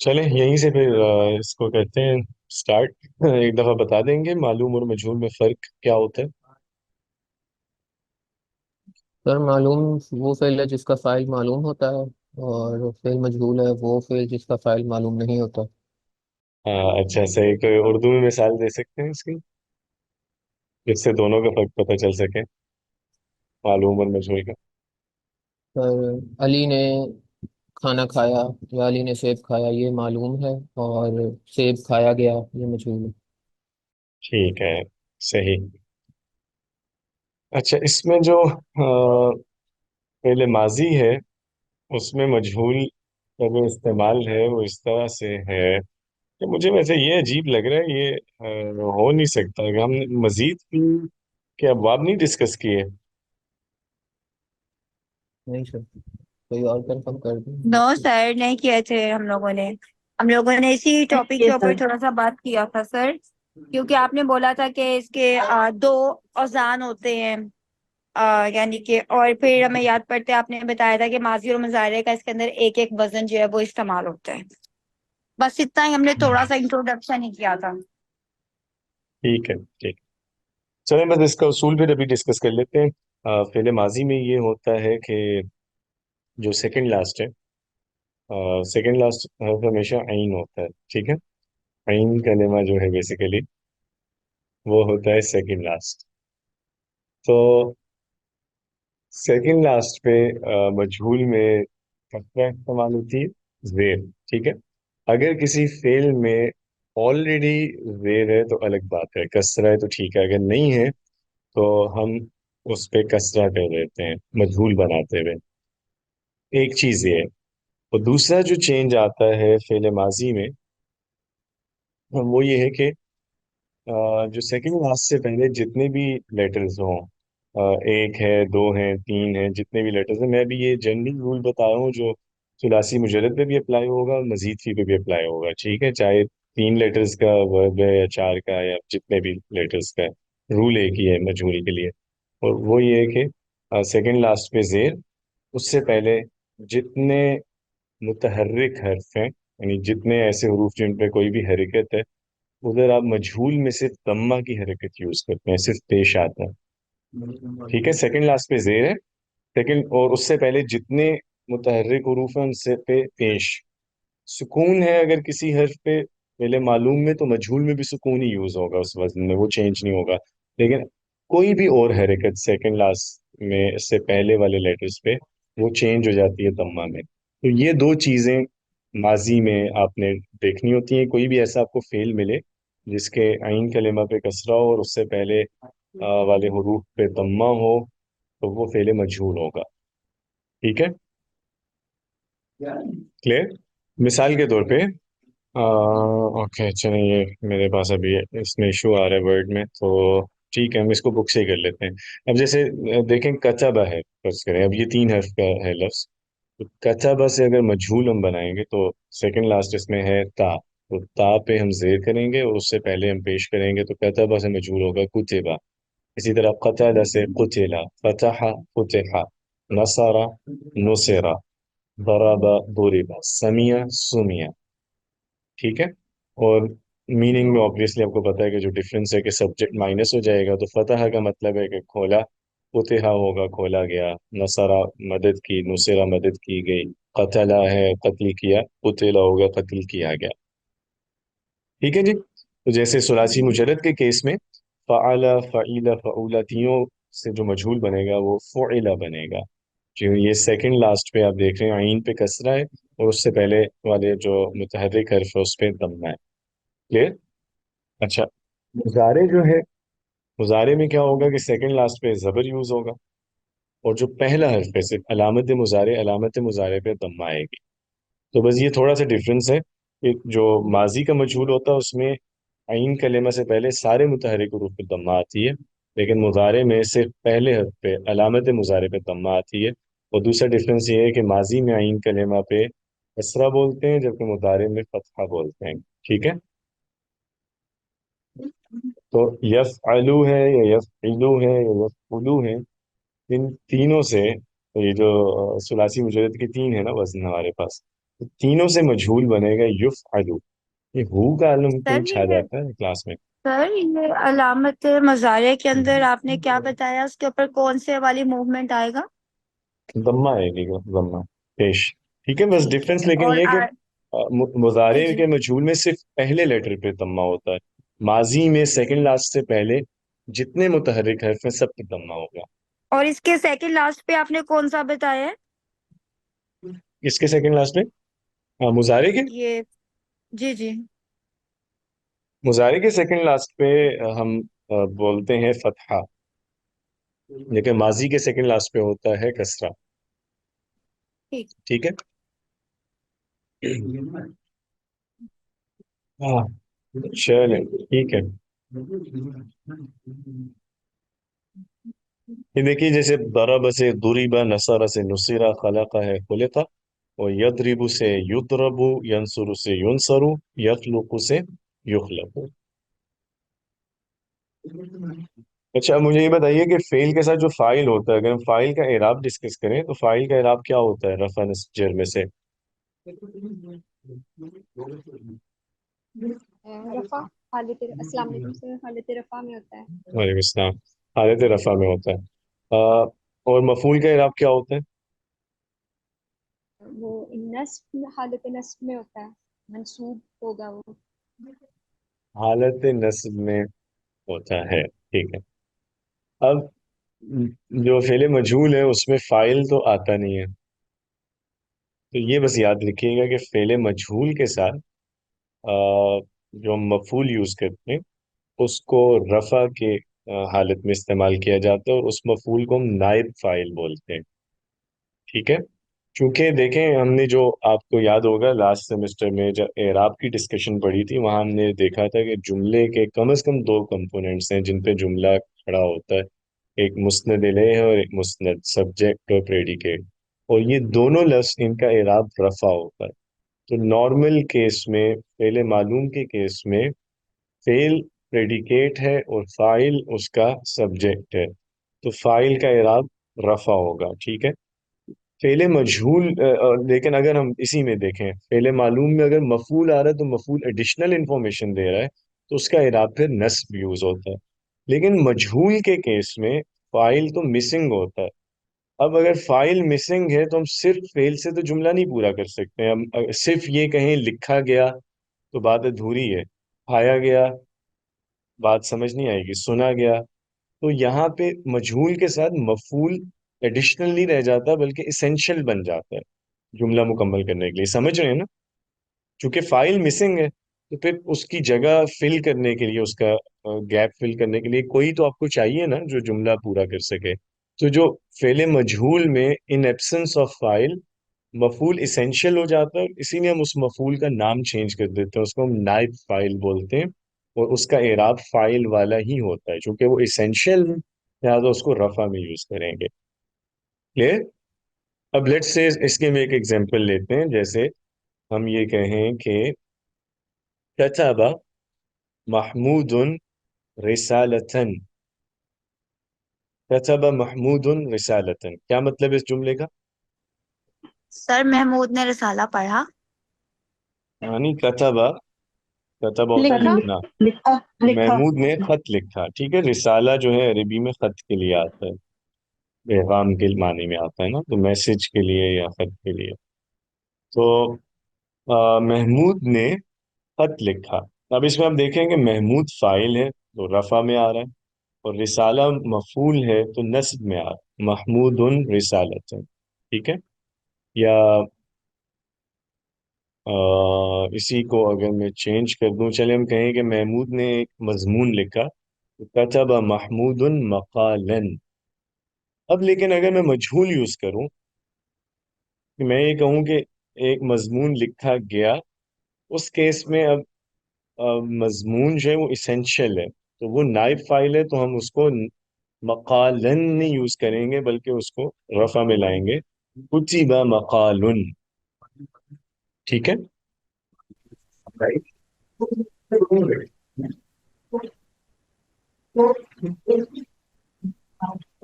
चलें यहीं से फिर इसको करते हैं स्टार्ट। एक दफ़ा बता देंगे मालूम और मजहूल में फ़र्क क्या होता है। सर मालूम वो फेल है जिसका फाइल मालूम होता है, और फेल मजबूल है वो फेल जिसका फाइल मालूम नहीं होता। अच्छा से एक उर्दू में मिसाल दे सकते हैं इसकी, जिससे दोनों का फ़र्क पता चल सके, मालूम और मजहूल का। सर अली ने खाना खाया या अली ने सेब खाया ये मालूम है, और सेब खाया गया ये मजबूल है। ठीक है, सही। अच्छा, इसमें जो पहले माजी है उसमें मजहूल का जो इस्तेमाल है वो इस तरह से है कि मुझे वैसे ये अजीब लग रहा है, ये हो नहीं सकता कि हम मजीद के अबवाब नहीं डिस्कस किए। नहीं सर, कोई और कंफर्म कर दूं? नो सर, नहीं किए थे हम लोगों ने इसी टॉपिक के ऊपर थोड़ा सा बात किया था सर। क्योंकि आपने बोला था कि इसके दो औजान होते हैं। यानी कि और फिर हमें याद पड़ते आपने बताया था कि माजी और मुजारे का इसके अंदर एक एक वजन जो है वो इस्तेमाल होता है। बस इतना ही, हमने थोड़ा सा इंट्रोडक्शन ही किया था। ठीक है, ठीक। चलें बस इसका उसूल फिर अभी डिस्कस कर लेते हैं। पहले माजी में ये होता है कि जो सेकंड लास्ट है, सेकंड लास्ट हमेशा आइन होता है, ठीक है। आइन कलेमा जो है बेसिकली वो होता है सेकंड लास्ट। तो सेकंड लास्ट पे मजहूल में कसरा इस्तेमाल होती है, जेर, ठीक है। अगर किसी फेल में ऑलरेडी जेर है तो अलग बात है, कसरा है तो ठीक है, अगर नहीं है तो हम उस पे कसरा कर देते हैं मजहूल बनाते हुए। एक चीज ये है। और दूसरा जो चेंज आता है फेल माजी में, वो ये है कि जो सेकंड लास्ट से पहले जितने भी लेटर्स हों, एक है, दो हैं, तीन हैं, जितने भी लेटर्स हैं, मैं भी ये जनरल रूल बता रहा हूँ जो सुलासी मुजरद पे भी अप्लाई होगा और मजीद फी पे भी अप्लाई होगा, ठीक है। चाहे तीन लेटर्स का वर्ब है या चार का या जितने भी लेटर्स का, रूल एक ही है मजहूल के लिए। और वो ये है कि सेकंड लास्ट पे जेर, उससे पहले जितने मुतहर्रिक हर्फ हैं, यानी जितने ऐसे हरूफ जिन पे कोई भी हरकत है, उधर आप मजहूल में सिर्फ तम्मा की हरकत यूज करते हैं, सिर्फ पेश आता है, ठीक है। सेकंड लास्ट पे जेर है, सेकंड, और उससे पहले जितने मुतहर्रिक हरूफ हैं उनसे पे पेश। सुकून है अगर किसी हर्फ पे पहले मालूम में, तो मजहूल में भी सुकून ही यूज होगा, उस वजन में वो चेंज नहीं होगा। लेकिन कोई भी और हरकत सेकंड लास्ट में से पहले वाले लेटर्स पे वो चेंज हो जाती है तम्मा में। तो ये दो चीजें माजी में आपने देखनी होती हैं। कोई भी ऐसा आपको फेल मिले जिसके आइन कलेमा पे कसरा हो और उससे पहले वाले हरूफ पे तम्मा हो, तो वो फेल मजहूल होगा, ठीक है। क्लियर। मिसाल के तौर पे ओके, चलिए ये मेरे पास अभी इसमें इशू आ रहा है वर्ड में, तो ठीक है हम इसको बुक से ही कर लेते हैं। अब जैसे देखें कतबा है, फर्ज करें अब ये तीन हर्फ का है लफ्ज। तो कतबा से अगर मजहूल हम बनाएंगे तो सेकंड लास्ट इसमें है ता, तो ता पे हम जेर करेंगे और उससे पहले हम पेश करेंगे, तो कतबा से मजहूल होगा कुतिबा। इसी तरह कतादा से कुतिला, फतहा फुतिहा, नसरा नुसिरा, दरबा दुरिबा, समिया सुमिया, ठीक है। और मीनिंग में ऑब्वियसली आपको पता है कि जो डिफरेंस है कि सब्जेक्ट माइनस हो जाएगा, तो फतह का मतलब है कि खोला, फुतिहा होगा खोला गया, नसरा मदद की, नुसरा मदद की गई, कतला है कत्ल किया, कुतिला होगा कत्ल किया गया, ठीक है जी। तो जैसे सुलासी मुजरद के केस में फ़अला फ़ईला फ़ऊला तीनों से जो मजहूल बनेगा वो फ़ुइला बनेगा। जो ये सेकंड लास्ट पे आप देख रहे हैं आइन पे कसरा है और उससे पहले वाले जो मुतहर्रिक हर्फ है उस पे दम्मा है। क्लियर। अच्छा, मुजारे जो है, मुजारे में क्या होगा कि सेकंड लास्ट पे जबर यूज होगा और जो पहला हर्फ है सिर्फ अलामत मुजारे पे दम्मा आएगी। तो बस ये थोड़ा सा डिफरेंस है कि जो माजी का मजहूल होता है उसमें आइन कलेमा से पहले सारे मुतहर्रिक हुरूफ पे दम्मा आती है, लेकिन मुजारे में सिर्फ पहले हर्फ पे अलामत मुजारे पे दम्मा आती है। और दूसरा डिफरेंस ये है कि माजी में आइन कलेमा पे कसरा बोलते हैं जबकि मुतारे में फतहा बोलते हैं, ठीक है। तो यफ़अलु है या यफ़इलु है या यफ़उलु है, इन तीनों से, तो ये जो सुलासी मुजरद की तीन है ना वजन हमारे पास, तो तीनों से मजहूल बनेगा युफ़अलु। ये हु का अलम क्यों सर छा ये जाता है क्लास में? सर ये अलामत मज़ारिया के अंदर आपने क्या बताया, उसके ऊपर कौन से वाली मूवमेंट आएगा? दम्मा आएगी, दम्मा पेश। ठीक है, बस ठीक है। डिफरेंस लेकिन और ये है कि जी मुजारे जी। के मजहूल में सिर्फ पहले लेटर पे दम्मा होता है। माजी में सेकंड लास्ट से पहले जितने मुतहर्रिक हर्फ हैं सब पे दम्मा होगा। और इसके सेकंड लास्ट पे आपने कौन सा बताया है? इसके सेकंड लास्ट पे, हाँ, मुजारे के, ये जी जी। मुजारे के सेकंड लास्ट पे हम बोलते हैं फतहा, लेकिन माजी के सेकंड लास्ट पे होता है कसरा। ठीक। ठीक है। हाँ, चले ठीक है। ये देखिए, जैसे दरब से दुरिबा, नसर से नुसिरा, खलका है खुलिका, और यदरिबु से युदरबु, यंसुरु से युनसरु, यखलुकु से युखलकु। अच्छा, मुझे ये बताइए कि फेल के साथ जो फाइल होता है, अगर हम फाइल का इराब डिस्कस करें तो फाइल का इराब क्या होता है रफा नस्ब जर में से? रफ़ा हालत अस्सलाम वालेकुम सर, हालत रफ़ा में होता है। वालेकुम अस्सलाम। हालत रफा में होता है। और मफूल का इराब क्या होता है? वो नस्ब हालत नस्ब में होता है, मंसूब होगा वो। हालत नस्ब में होता है, ठीक है। अब जो फेले मजहूल है उसमें फाइल तो आता नहीं है, तो ये बस याद रखिएगा कि फेले मजहूल के साथ जो हम मफूल यूज करते हैं उसको रफा के हालत में इस्तेमाल किया जाता है, और उस मफूल को हम नाइब फाइल बोलते हैं। ठीक है। क्योंकि देखें, हमने जो, आपको याद होगा लास्ट सेमेस्टर में जब एराब की डिस्कशन पढ़ी थी, वहां हमने देखा था कि जुमले के कम से कम दो कंपोनेंट्स हैं जिन पे जुमला खड़ा होता है। एक मुस्नद इलैह है और एक मुस्नद, सब्जेक्ट और प्रेडिकेट। और ये दोनों लफ्ज, इनका एराब रफा होता है। तो नॉर्मल केस में, फेले मालूम के केस में, फेल प्रेडिकेट है और फाइल उसका सब्जेक्ट है, तो फाइल का इराब रफा होगा। ठीक है। फेले मजहूल लेकिन अगर हम इसी में देखें, फेले मालूम में अगर मफूल आ रहा है तो मफूल एडिशनल इंफॉर्मेशन दे रहा है, तो उसका इराब फिर नस्ब यूज होता है। लेकिन मजहूल के केस में फाइल तो मिसिंग होता है। अब अगर फाइल मिसिंग है तो हम सिर्फ फेल से तो जुमला नहीं पूरा कर सकते। हम सिर्फ ये कहें लिखा गया तो बात अधूरी है, खाया गया बात समझ नहीं आएगी, सुना गया। तो यहाँ पे मजहूल के साथ मफूल एडिशनल नहीं रह जाता बल्कि इसेंशियल बन जाता है जुमला मुकम्मल करने के लिए। समझ रहे हैं ना? क्योंकि फाइल मिसिंग है, तो फिर उसकी जगह फिल करने के लिए, उसका गैप फिल करने के लिए कोई तो आपको चाहिए ना जो जुमला पूरा कर सके। तो जो फेले मजहूल में इन एब्सेंस ऑफ फाइल मफूल इसेंशियल हो जाता है, इसीलिए हम उस मफूल का नाम चेंज कर देते हैं, उसको हम नाइब फाइल बोलते हैं। और उसका एराब फाइल वाला ही होता है क्योंकि वो इसेंशियल है, लिहाजा उसको रफा में यूज करेंगे। क्लियर? अब लेट्स से इसके में एक एग्जांपल लेते हैं। जैसे हम ये कहें कि कतबा महमूदुन रिसालतन। कतबा महमूदुन रिसालतन, क्या मतलब है इस जुमले का? सर महमूद ने रिसाला पढ़ा। यानी कतबा, कतबा होता है लिखा लिखना, लिखा लिखा। महमूद ने खत लिखा। ठीक है। रिसाला जो है अरबी में खत के लिए आता है, पैगाम के मानी में आता है ना, तो मैसेज के लिए या खत के लिए। तो महमूद ने खत लिखा। अब इसमें आप देखेंगे महमूद फाइल है तो रफा में आ रहा है, और रिसाला मफूल है तो नस्ब में आ रहा है, महमूदुन रिसालतन। ठीक है। या इसी को अगर मैं चेंज कर दूं, चले हम कहें कि महमूद ने एक मजमून लिखा, तो कतब महमूदुन मकालन। अब लेकिन अगर मैं मजहूल यूज करूं, कि मैं ये कहूं कि एक मजमून लिखा गया, उस केस में अब मजमून जो है वो इसेंशियल है, तो वो नाइब फाइल है, तो हम उसको मकालन नहीं यूज करेंगे बल्कि उसको रफा में लाएंगे, कुतिबा मकालुन। ठीक है।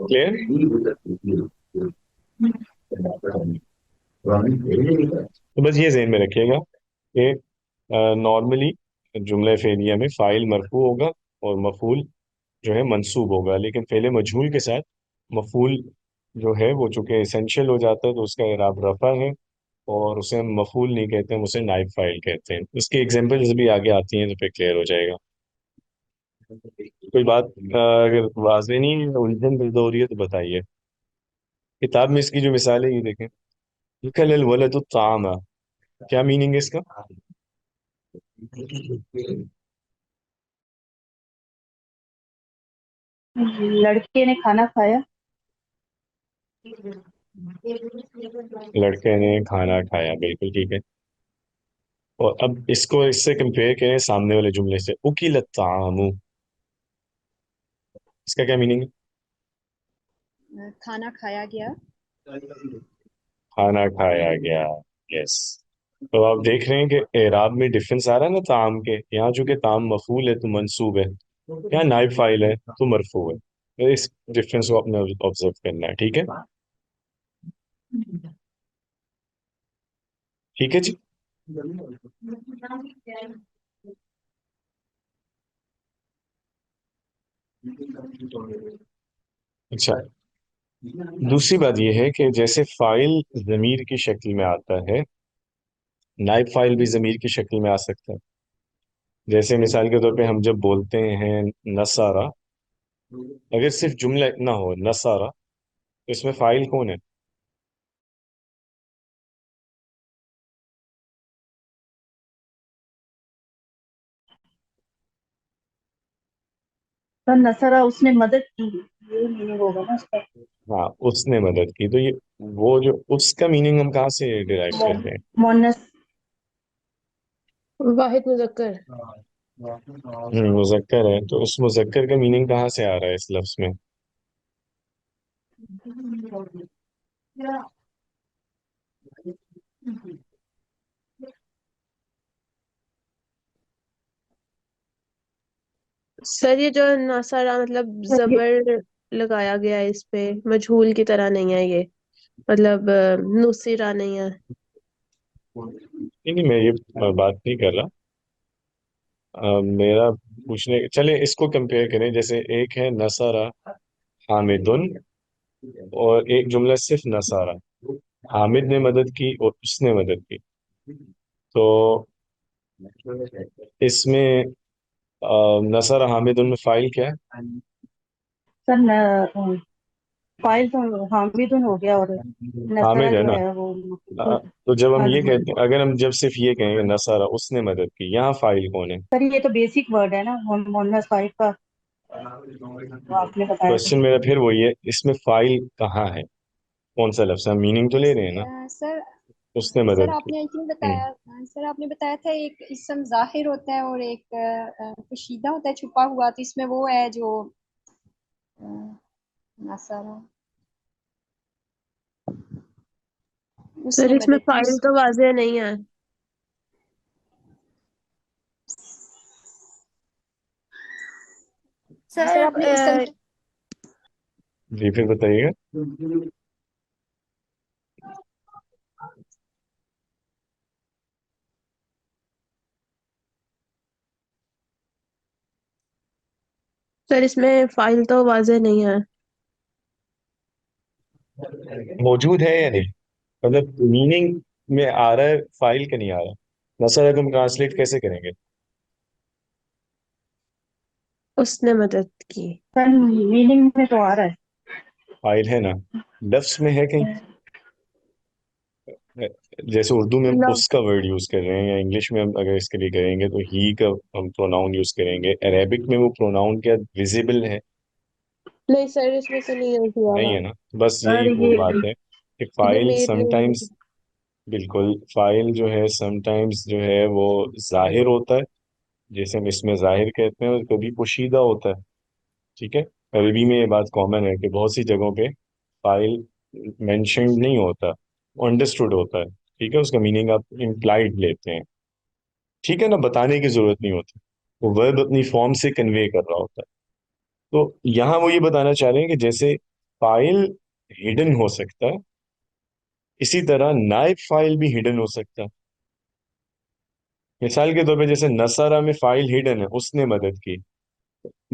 क्लियर? तो बस ये जहन में रखिएगा कि नॉर्मली जुमले फेलिया में फाइल मरफू होगा और मफूल जो है मंसूब होगा, लेकिन फेले मजहूल के साथ मफूल जो है वो चूंकि एसेंशियल हो जाता है तो उसका इराब रफा है, और उसे हम मफूल नहीं कहते, हम उसे नाइब फाइल कहते हैं। इसकी एग्जांपल्स भी आगे आती हैं तो फिर क्लियर हो जाएगा। कोई बात अगर वाज़ेह नहीं है, उलझन पैदा हो रही है तो बताइए। किताब में इसकी जो मिसाल है ये देखें, कल वलद तामा, क्या मीनिंग है इसका? लड़के ने खाना खाया। लड़के ने खाना खाया, बिल्कुल ठीक है। और अब इसको इससे कंपेयर करें सामने वाले जुमले से, उकिलत तामु, इसका क्या मीनिंग है? खाना खाया गया। खाना खाया गया। यस। तो आप देख रहे हैं कि एराब में डिफरेंस आ रहा है ना ताम के। यहाँ चूंकि ताम मफूल है तो मंसूब है, यहाँ नाइब फाइल है तो मरफू है। तो इस डिफरेंस को आपने ऑब्जर्व करना है, ठीक है? ठीक है जी। अच्छा, दूसरी बात यह है कि जैसे फाइल जमीर की शक्ल में आता है, नाइब फाइल भी जमीर की शक्ल में आ सकता है। जैसे मिसाल के तौर पे हम जब बोलते हैं नसारा, अगर सिर्फ जुमला इतना हो नसारा, तो इसमें फाइल कौन है? तो नसरा उसने मदद की, ये मीनिंग होगा ना उसका। हाँ, उसने मदद की, तो ये वो जो उसका मीनिंग हम कहाँ से डिराइव कर रहे हैं? मोनस। वाहिद मुजक्कर। मुजक्कर है, तो उस मुजक्कर का मीनिंग कहाँ से आ रहा है इस लफ्ज में? सर ये जो नसारा मतलब जबर लगाया गया है इस पे, मजहूल की तरह नहीं है ये, मतलब नुसिरा नहीं है। नहीं नहीं, मैं ये बात नहीं कर रहा। मेरा पूछने, चले इसको कंपेयर करें। जैसे एक है नसारा हामिदुन, और एक जुमला सिर्फ नसारा, हामिद ने मदद की और उसने मदद की। तो इसमें नसारा हामिदुन में फाइल क्या है? सर फाइल तो हामिदुन हो गया, और नसरा हामिद है जो ना। है वो मफूल। तो जब हम हाँ ये जी। कहते हैं, अगर हम जब सिर्फ ये कहेंगे नसारा उसने मदद की, यहाँ फाइल कौन है? सर ये तो बेसिक वर्ड है ना, मोनस फाइल का, जो आपने बताया था। क्वेश्चन मेरा फिर वही है, इसमें फाइल कहाँ है? कौन सा लफ्ज? हम मीनिंग तो ले रहे हैं ना, सर उसने सर मदद की। आपने आई थिंक बताया, सर आपने बताया था एक इसम जाहिर होता है और एक पोशीदा होता है छुपा हुआ, तो इसमें वो है जो अ, नसारा, सर उसने इसमें मदद की फाइल उस। तो वाज़ेह नहीं है। सर सर आपने इसम, जी फिर बताइएगा। सर इसमें फाइल तो वाज़ेह नहीं है। मौजूद है या नहीं, मतलब मीनिंग में आ रहा है, फाइल का नहीं आ रहा। नसर हम ट्रांसलेट कैसे करेंगे? उसने मदद की। सर मीनिंग में तो आ रहा है। फाइल है ना, लफ्ज में है कहीं? जैसे उर्दू में हम लव। उसका वर्ड यूज कर रहे हैं, या इंग्लिश में हम अगर इसके लिए करेंगे तो ही का हम प्रोनाउन यूज करेंगे। अरेबिक में वो प्रोनाउन क्या विजिबल है? नहीं सर इसमें तो नहीं यूज हुआ नहीं हुआ। है ना। बस सर यही वो बात ये है कि फाइल जमीर नहीं समटाइम्स, बिल्कुल फाइल जो है समटाइम्स जो है वो जाहिर होता है, जैसे हम इसमें जाहिर कहते हैं, और कभी पोशीदा होता है। ठीक है। अरबी में ये बात कॉमन है कि बहुत सी जगहों पे फाइल मेंशन्ड नहीं होता, अंडरस्टूड होता है। ठीक है, उसका मीनिंग आप इम्प्लाइड लेते हैं। ठीक है ना, बताने की जरूरत नहीं होती, वो वर्ब अपनी फॉर्म से कन्वे कर रहा होता है। तो यहाँ वो ये बताना चाह रहे हैं कि जैसे फाइल हिडन हो सकता है, इसी तरह नाइब फाइल भी हिडन हो सकता है। मिसाल के तौर पे जैसे नसरा में फाइल हिडन है, उसने मदद की।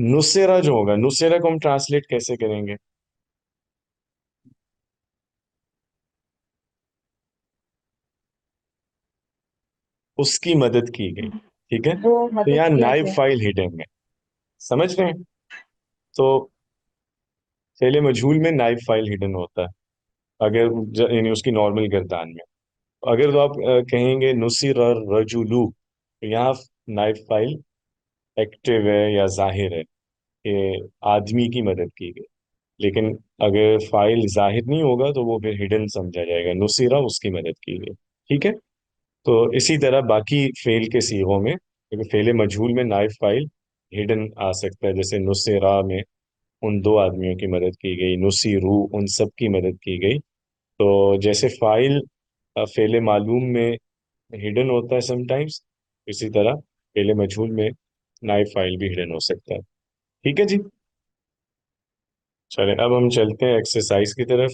नुसेरा जो होगा, नुसेरा को हम ट्रांसलेट कैसे करेंगे? उसकी मदद की गई। ठीक है, वो तो मदद यहाँ किया नाइब गया। फाइल हिडन है। समझ रहे हैं? तो फेले मजहूल में नाइब फाइल हिडन होता है, अगर यानी उसकी नॉर्मल गर्दान में। अगर तो आप कहेंगे नुसिर रजुलू, तो यहाँ नाइब फाइल एक्टिव है या जाहिर है कि आदमी की मदद की गई। लेकिन अगर फाइल जाहिर नहीं होगा तो वो फिर हिडन समझा जाएगा, नुसिरा उसकी मदद की गई। ठीक है। तो इसी तरह बाकी फेल के सीगों में, क्योंकि फेले मजहूल में नाइब फाइल हिडन आ सकता है, जैसे नुसेरा में उन दो आदमियों की मदद की गई, नुसीरू उन सब की मदद की गई। तो जैसे फाइल फेले मालूम में हिडन होता है समटाइम्स, इसी तरह फेले मजहूल में नाइब फाइल भी हिडन हो सकता है। ठीक है जी। चले अब हम चलते हैं एक्सरसाइज की तरफ।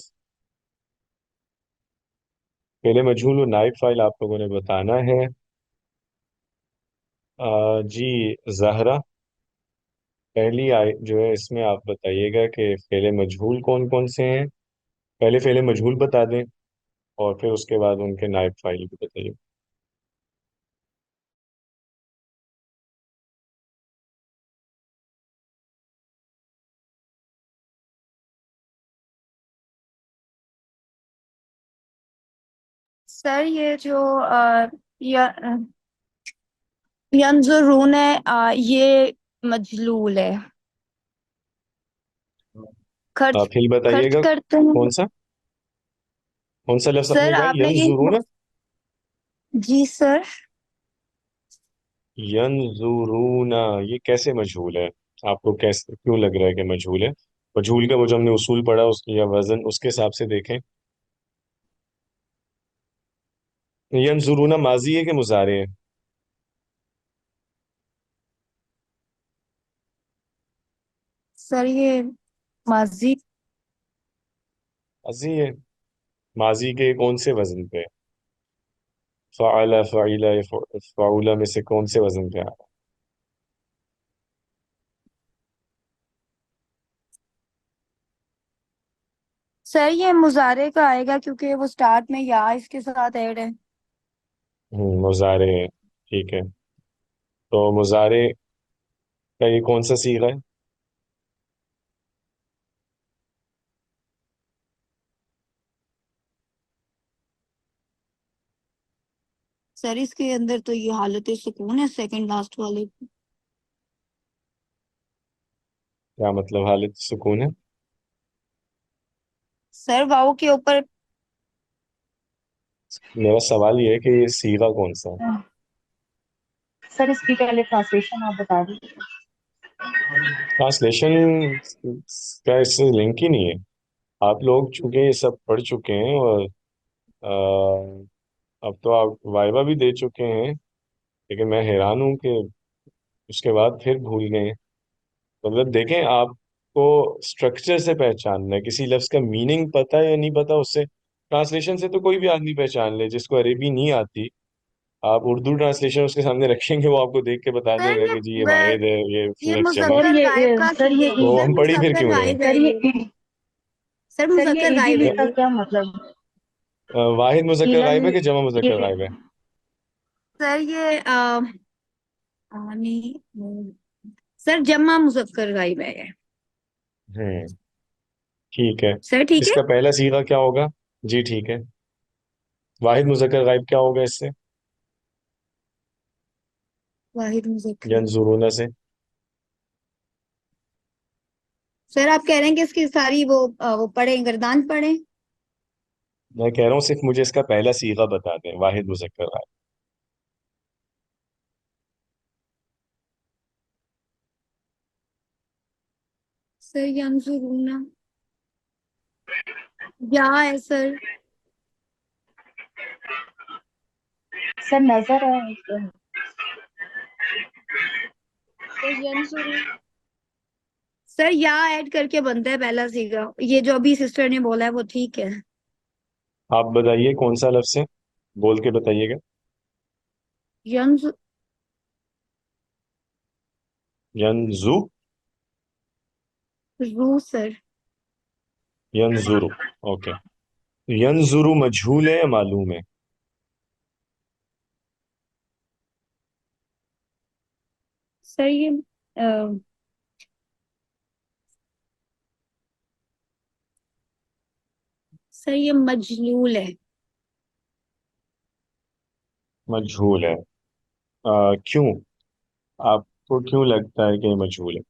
फेले मजहूल और नाइब फाइल आप लोगों ने बताना है। जी जहरा, पहली आय जो है इसमें आप बताइएगा कि फेले मजहूल कौन कौन से हैं। पहले फेले मजहूल बता दें और फिर उसके बाद उनके नाइब फाइल भी बताइए। सर ये जो यंजुरून है, ये मजलूल है। खर्च फिर खर्च बताइएगा करते कौन हैं। सा, कौन सा लफ्ज आपने सर कहा, आपने ये, यंजुरून? जी सर। यंजुरूना, ये कैसे मजहूल है? आपको कैसे क्यों लग रहा है कि मजहूल है? मजहूल का वो जो हमने उसूल पढ़ा उस या वजन, उसके हिसाब से देखें। यंजुरूना माजी है कि मुजारे है? सर ये माजी। माजी है। माजी के कौन से वजन पे? फ़अला फ़इला या फ़उला में से कौन से वजन पे आ रहा सर ये मुजारे का आएगा क्योंकि वो स्टार्ट में या इसके साथ ऐड है। है? मुजारे है। ठीक है, तो मुजारे का ये कौन सा सीगा है? सर इसके अंदर तो ये हालत सुकून है सेकंड लास्ट वाले। क्या मतलब हालत सुकून है? सर वाओ के ऊपर। मेरा सवाल ये है कि ये सीगा कौन सा है? सर इसकी पहले ट्रांसलेशन आप बता दीजिए। ट्रांसलेशन का इससे लिंक ही नहीं है। आप लोग चूंकि ये सब पढ़ चुके हैं और अब तो आप वाइवा भी दे चुके हैं, लेकिन मैं हैरान हूँ कि उसके बाद फिर भूल गए। मतलब देखें, आपको स्ट्रक्चर से पहचानना है, किसी लफ्ज का मीनिंग पता है या नहीं पता उससे। ट्रांसलेशन से तो कोई भी आदमी पहचान ले, जिसको अरेबी नहीं आती, आप उर्दू ट्रांसलेशन उसके सामने रखेंगे, वो आपको देख के बता सर देगा कि जी ये वाहिद है, ये ये नेक्स्ट जमा है। सर मुजक्कर गायब ये का सर ये तो सर हम पढ़ी फिर मुजक्कर क्यों रहे हैं? गायब है सर ये। ये सर सर ये मुजक्कर गायब इजीली है का ये। क्या मतलब? वाहिद मुजक्कर इलन गायब है कि जमा मुजक्कर ये गायब है? सर ये नहीं, सर जमा मुजक्कर गायब है ये। हम्म, ठीक है। सर ठीक है। इसका पहला सीगा क्या होगा? जी ठीक है। वाहिद मुजक्कर गायब क्या होगा इससे? वाहिद मुजक्कर। यंजुरूना से। सर आप कह रहे हैं कि इसकी सारी वो पढ़े गर्दान पढ़े। मैं कह रहा हूँ सिर्फ मुझे इसका पहला सीगा बता दें, वाहिद मुजक्कर गायब। सर यंजुरूना या है सर। सर नजर है। तो यंजुरू सर या ऐड करके बनता है पहला सीगा, ये जो अभी सिस्टर ने बोला है वो ठीक है। आप बताइए कौन सा लफ्ज है, बोल के बताइएगा। यंज यंजु। रू सर। यंजुरु। ओके। यंजुरु मजहूल है या मालूम है? सर ये अ, सर ये मजलूल है। मजहूल है। क्यों? आपको क्यों लगता है कि ये मजहूल है?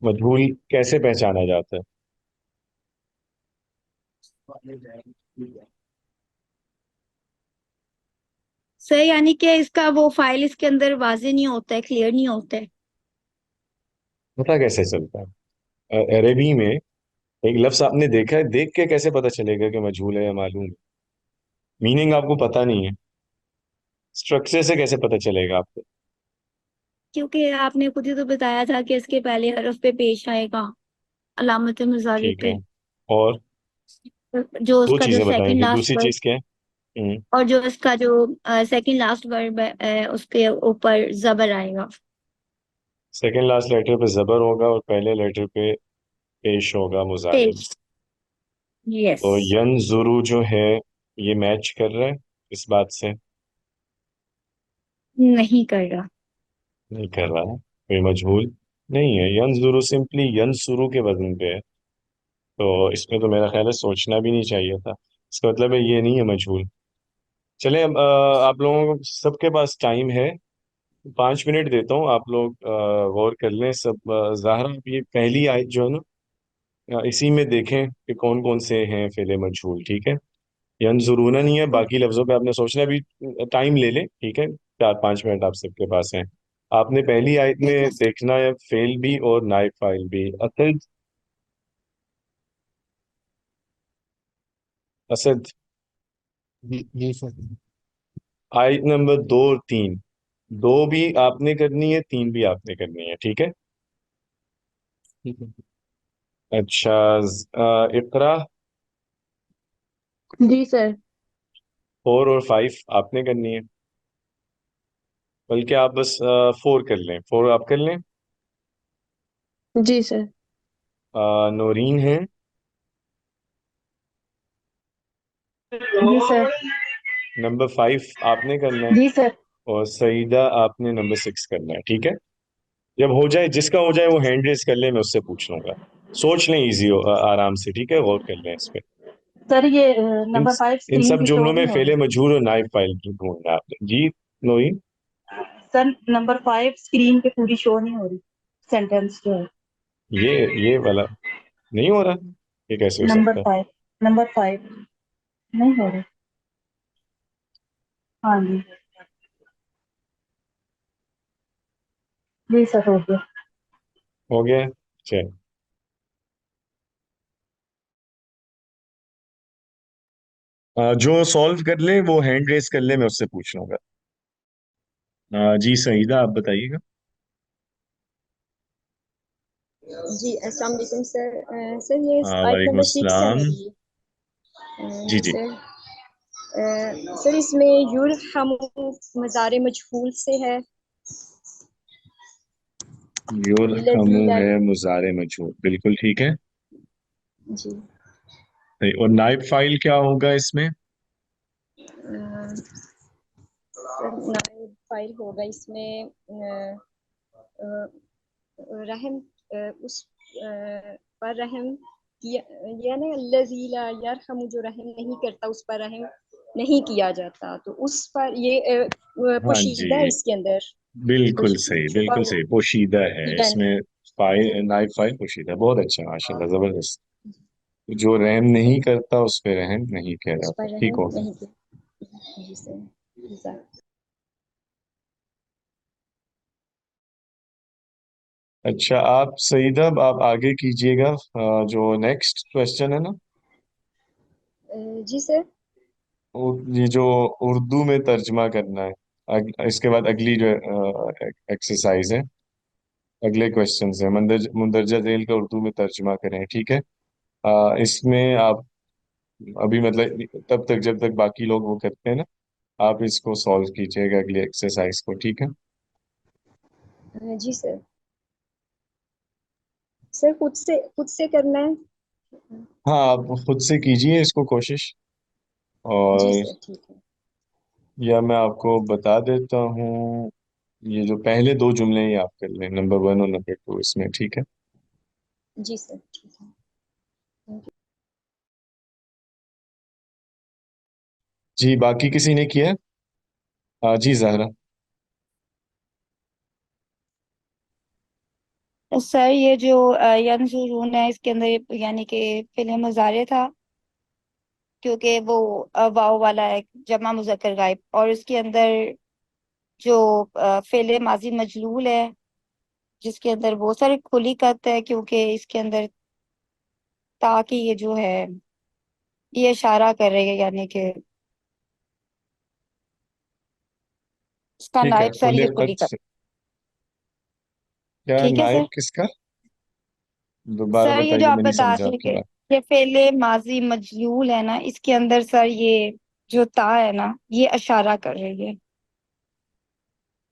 मजहूल कैसे पहचाना जाता है? सर यानी कि इसका वो फाइल इसके अंदर वाजे नहीं होता है, क्लियर नहीं होता है। पता कैसे चलता है? अरबी में एक लफ्ज आपने देखा है, देख के कैसे पता चलेगा कि मजहूल है या मालूम है? मीनिंग आपको पता नहीं है, स्ट्रक्चर से कैसे पता चलेगा आपको? क्योंकि आपने खुद ही तो बताया था कि इसके पहले हरफ पे पेश आएगा अलामत मुजारे ठीक है। पे। और जो दो उसका जो चीजें बताई सेकंड थी, लास्ट दूसरी वर्ड, चीज क्या है? हम्म। और जो इसका जो सेकंड लास्ट वर्ड है उसके ऊपर जबर आएगा। सेकंड लास्ट लेटर पे जबर होगा और पहले लेटर पे पेश होगा मुजारे में। पेश। यस। तो यंजुरु जो है, ये मैच कर रहा है इस बात से? नहीं कर रहा। नहीं कर रहा है, कोई मजहूल नहीं है। यंजुरु सिंपली यंसुरु के वजन पे है, तो इसमें तो मेरा ख्याल है सोचना भी नहीं चाहिए था। इसका मतलब है ये नहीं है मजहूल। चले अब आप लोगों को सबके पास टाइम है, 5 मिनट देता हूँ, आप लोग गौर कर लें सब। ज़ाहरा, आप ये पहली आयत जो है ना, इसी में देखें कि कौन कौन से हैं फेले मजहूल, ठीक है? यंजुरूना नहीं है, बाकी लफ्जों पे आपने सोचना भी टाइम ले ले, ठीक है? 4-5 मिनट आप सबके पास हैं। आपने पहली आयत में देखना है फेल भी और नाइब फाइल भी। असद। असद। जी जी सर। आयत नंबर 2 और 3, दो भी आपने करनी है, 3 भी आपने करनी है, ठीक है? ठीक है। अच्छा। इकरा। जी सर। 4 और 5 आपने करनी है, बल्कि आप बस 4 कर लें, 4 आप कर लें। जी सर। नौरीन है। जी सर। नंबर 5 आपने करना है। जी सर। और सईदा आपने नंबर 6 करना है, ठीक है? जब हो जाए, जिसका हो जाए वो हैंड रेस कर ले, मैं उससे पूछ लूंगा। सोच लें, इजी हो, आराम से, ठीक है? गौर कर लें इस पे। सर ये इन नंबर 5 इन स्क्रीन सब पे शो जुमलों में नहीं हो फेले रही। मजहूर और नाइब फाइल की ढूंढना है आपने जी। नोई। सर नंबर 5 स्क्रीन पे पूरी शो नहीं हो रही, सेंटेंस जो है। ये ये वाला नहीं हो रहा, ये कैसे हो नंबर सकता है? 5, नंबर 5 नहीं हो रही। हाँ जी। जी सर, हो गया। हो गया। चल, जो सॉल्व कर ले वो हैंड रेस कर ले, मैं उससे पूछ लूंगा। जी सईदा, आप बताइएगा। जी अस्सलाम वालेकुम सर। सर ये आयत वालेकुम नंबर 6 है अस्सलाम। मेरी। जी जी जी। सर। सर इसमें युरहमु मज़ारे मजहूल से है। युरहमु लजीला। है मुजारे मजहूल, बिल्कुल ठीक है। जी। सही। और नाइब फाइल क्या होगा इसमें? सर नाइब फाइल होगा इसमें अ, रहम उस पर रहम किया, या ना लजीला यरहमु जो रहम नहीं करता उस पर रहम नहीं किया जाता, तो उस पर ये हाँ जी, पोशीदा है इसके अंदर बिल्कुल कुछ सही, छुपा बिल्कुल हुआ। सही, पोशीदा है पोशीदा इसमें। फाइल, नाइब फाइल पोशीदा है। बहुत अच्छा, माशाल्लाह, जबरदस्त। जो रहम नहीं, नहीं करता उस पे रहम नहीं किया उस जाता, पर ठीक रहम हो गया। नहीं किया। जी सर। जी सर। अच्छा, आप सईदा, आप आगे कीजिएगा। जो नेक्स्ट क्वेश्चन है ना, जी सर। ये जो उर्दू में तर्जमा करना है। इसके बाद अगली जो एक्सरसाइज है, अगले क्वेश्चन है, मंदरजा झेल का उर्दू में तर्जमा करें, ठीक है? इसमें आप अभी मतलब तब तक जब तक बाकी लोग वो करते हैं ना, आप इसको सॉल्व कीजिएगा अगली एक्सरसाइज को, ठीक है? जी सर। सर खुद से करना है। हाँ, आप खुद से कीजिए इसको कोशिश। जी और सर ठीक है। या मैं आपको बता देता हूँ, ये जो पहले दो जुमले हैं ये आप कर लें, नंबर 1 और नंबर 2 इसमें, ठीक है? जी सर ठीक है। थैंक जी, बाकी किसी ने किया है? जी जहरा। सर ये जो यंजुरून है इसके अंदर यानी कि फिल्म मुजारे था, क्योंकि वो वाव वाला है, जमा मुजक्कर गायब, और इसके अंदर जो फेले माजी मजलूल है जिसके अंदर बहुत सारी खुली कत है, क्योंकि इसके अंदर ताकि ये जो है ये इशारा कर रही है, यानी कि इसका ठीक है, नायब सर ये खुले खुली कद कत। से क्या ठीक है नायब सर। किसका? दोबारा सर ये जो बताइए, आप मैं नहीं बता समझा रहे आपकी थे, बात। ये फेले माजी मजलूल है ना, इसके अंदर सर ये जो ता है ना ये इशारा कर रही है।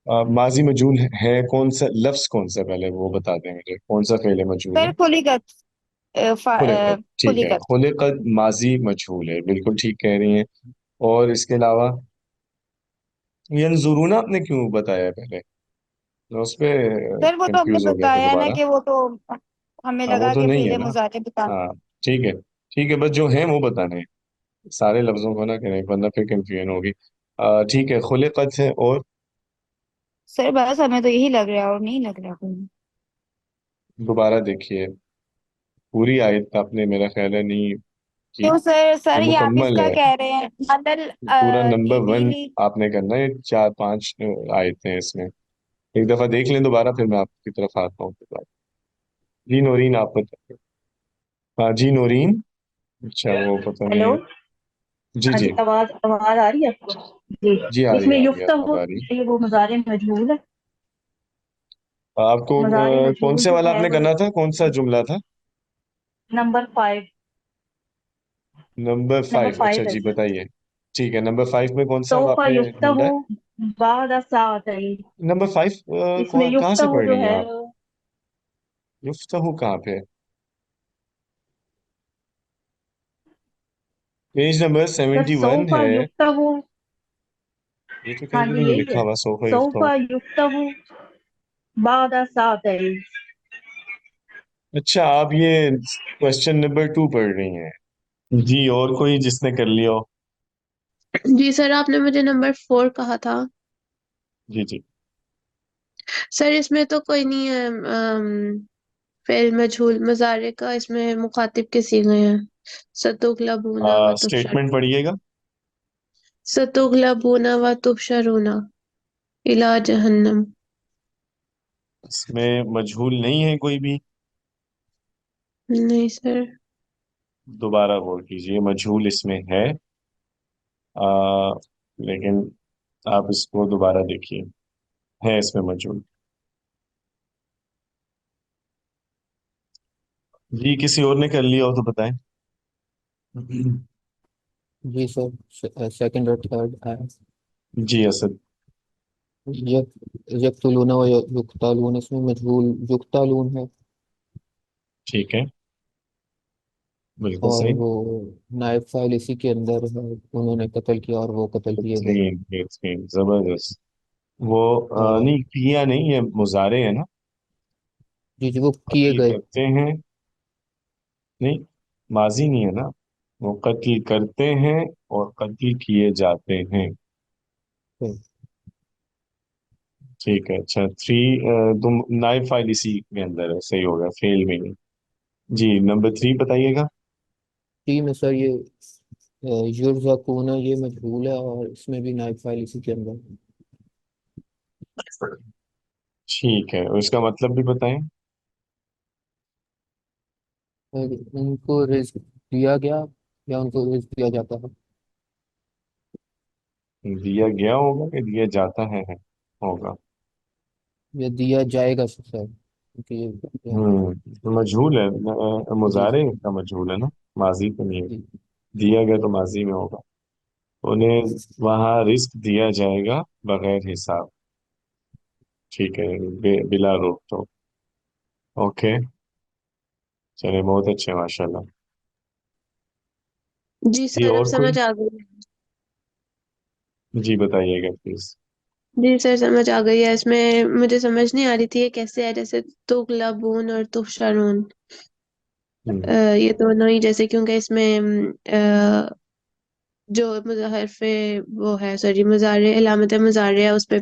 माजी मजहूल है कौन सा लफ्ज, कौन सा, पहले वो बता दें मुझे, कौन सा फेले मजहूल सर है? खुली कत। खुलिकत, ठीक है, खुलीकत। खुलिकत माजी मजहूल है, बिल्कुल ठीक कह रही हैं। और इसके अलावा यंजुरूना आपने क्यों बताया पहले? मैं उस पे सर वो तो हमने कंफ्यूज हो गया था बताया ना दोबारा। कि वो तो हमें हाँ, वो लगा तो कि नहीं है फेले ना। मुजारे बता। हाँ, ठीक है, ठीक है, बस जो है वो बताने हैं, सारे लफ्जों को ना करें वरना फिर कंफ्यूजन होगी। ठीक है, खुलिकत है, और सर बस हमें तो यही लग रहा है और नहीं लग रहा कोई। दोबारा देखिए, पूरी आयत आपने मेरा ख्याल है नहीं की। क्यों सर? ये सर ये आप मुकम्मल इसका है, कह रहे हैं अदल पूरा नंबर 1 इबीली। आपने करना है, 4 5 आयतें हैं इसमें। एक दफा देख लें दोबारा, फिर मैं आपकी तरफ आता हूँ दोबारा। जी नौरीन, आप बताइए। हाँ जी नौरीन। अच्छा, वो पता हेलो। नहीं। जी हाँ जी। जी, आवाज आवाज आ रही है आपको? जी। जी आ रही इसमें है, आ रही है, युफ्ता अब हो, आ रही है। ये वो मुजारे मजहूल है। आपको मुजारे कौन मजहूल से जो वाला है आपने वो करना था, कौन सा जुमला था? नंबर 5। नंबर नंबर 5, अच्छा 5 है जी सर। बताइए। ठीक है, नंबर 5 में कौन सा सौफा आपने युफ्ता ढूंढा हो है? बाद सात है। नंबर 5 इसमें कहाँ युफ्ता से हो पढ़ जो रही हैं है, आप? युफ्तहू कहाँ पे है? पेज नंबर सर 71 सौफा है। युफ्ता हो। ये तो हाँ कहीं भी जी नहीं यही लिखा है। हुआ सोफा युफ्तहू। सौफा युफ्ता हो बाद सात है। अच्छा, आप ये क्वेश्चन नंबर 2 पढ़ रही हैं? जी, और कोई जिसने कर लिया हो? जी सर, आपने मुझे नंबर 4 कहा था। जी जी। सर इसमें तो कोई नहीं है, फेल मजहूल मजारे का, इसमें मुखातिब के सीगे हैं। सतुगलबूना व तुहशर स्टेटमेंट पढ़िएगा। सतुगलबूना व तुहशरूना इला जहन्नम। इसमें मजहूल नहीं है कोई भी। नहीं सर। दोबारा गौर कीजिए, मजहूल इसमें है। आ, लेकिन आप इसको दोबारा देखिए, है इसमें मजहूल। जी, किसी और ने कर लिया हो तो बताएं। जी सर, सेकंड और थर्ड है। जी असद। यक यक्तुलून व युक्तालून, इसमें मजहूल युक्तालून है। ठीक है, बिल्कुल और सही। वो नायब फाइल इसी के अंदर है, उन्होंने कत्ल किया और वो कत्ल किए गए। बेहतरीन बेहतरीन, जबरदस्त। वो और नहीं किया, नहीं, ये मुजारे है ना। जी जी वो किए कत्ल गए। करते हैं, नहीं, माजी नहीं है ना। वो कत्ल करते हैं और कत्ल किए जाते हैं। तो ठीक है, अच्छा 3, तुम नाइफ फाइल इसी के अंदर है, सही होगा, फेल में नहीं। जी, नंबर 3 बताइएगा। टी में सर ये युर्ज़ाकूना ये मजहूल है और इसमें भी नायब फाइल इसी के अंदर है। ठीक है, और इसका मतलब भी बताएं। और उनको रिस्क दिया गया या उनको रिस्क दिया जाता है। दिया गया होगा कि दिया जाता है होगा। या दिया जाएगा सर, क्योंकि ये मजहूल है, जी मुजारे का मजहूल है ना, माजी तो नहीं है। जी दिया गया तो माजी में होगा। उन्हें वहां रिस्क दिया जाएगा बगैर हिसाब। ठीक है, बिला रोक टोक। ओके, चले बहुत अच्छे माशाल्लाह। जी जी सर, अब और कोई? समझ आ गई। जी बताइएगा प्लीज। जी सर, समझ आ गई है। इसमें मुझे समझ नहीं आ रही थी ये कैसे है, जैसे तुगलबून और तुहशरून। हम्म। ये दोनों ही जैसे, क्योंकि इसमें जो मुजहरफ वो है, सॉरी, मुजारे, अलामत मुजारे है, उस पे